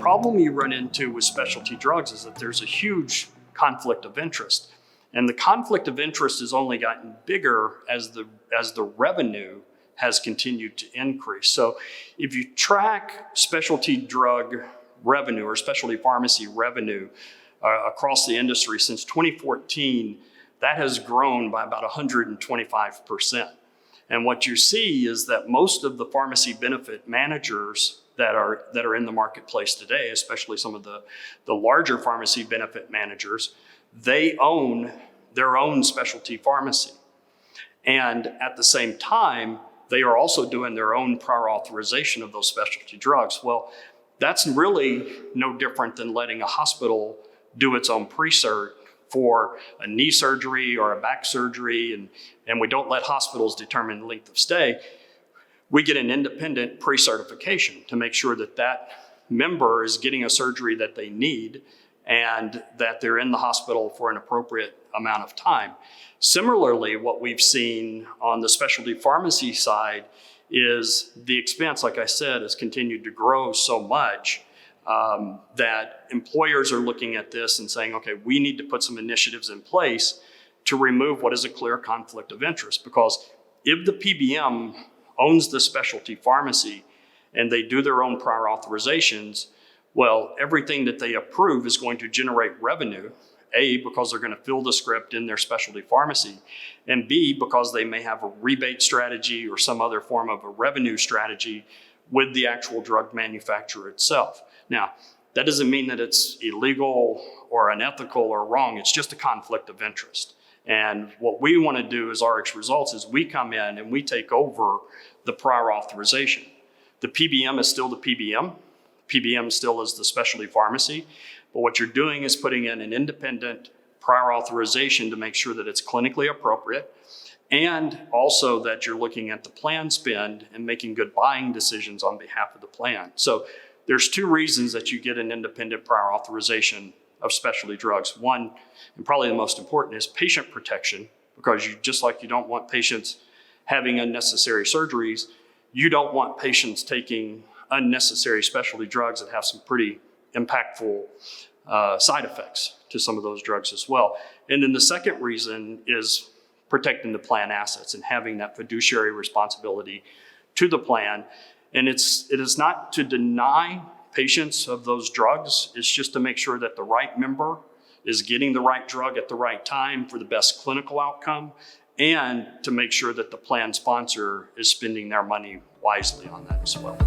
problem you run into with specialty drugs is that there's a huge conflict of interest. And the conflict of interest has only gotten bigger as the revenue has continued to increase. So if you track specialty drug revenue or specialty pharmacy revenue across the industry since 2014, that has grown by about 125%. And what you see is that most of the pharmacy benefit managers that are in the marketplace today, especially some of the larger pharmacy benefit managers, they own their own specialty pharmacy. And at the same time, they are also doing their own prior authorization of those specialty drugs. Well, that's really no different than letting a hospital do its own pre-cert for a knee surgery or a back surgery, and we don't let hospitals determine the length of stay. We get an independent pre-certification to make sure that that member is getting a surgery that they need and that they're in the hospital for an appropriate amount of time. Similarly, what we've seen on the specialty pharmacy side is the expense, like I said, has continued to grow so much that employers are looking at this and saying, okay, we need to put some initiatives in place to remove what is a clear conflict of interest. Because if the PBM owns the specialty pharmacy and they do their own prior authorizations, well, everything that they approve is going to generate revenue, A, because they're going to fill the script in their specialty pharmacy, and B, because they may have a rebate strategy or some other form of a revenue strategy with the actual drug manufacturer itself. Now, that doesn't mean that it's illegal or unethical or wrong. It's just a conflict of interest. And what we want to do as RxResults is we come in and we take over the prior authorization. The PBM is still the PBM. PBM still is the specialty pharmacy. But what you're doing is putting in an independent prior authorization to make sure that it's clinically appropriate, and also that you're looking at the plan spend and making good buying decisions on behalf of the plan. So there's two reasons that you get an independent prior authorization of specialty drugs. One, and probably the most important, is patient protection, because just like you don't want patients having unnecessary surgeries, you don't want patients taking unnecessary specialty drugs that have some pretty impactful side effects to some of those drugs as well. And then the second reason is protecting the plan assets and having that fiduciary responsibility to the plan. And it is not to deny patients of those drugs, it's just to make sure that the right member is getting the right drug at the right time for the best clinical outcome, and to make sure that the plan sponsor is spending their money wisely on that as well.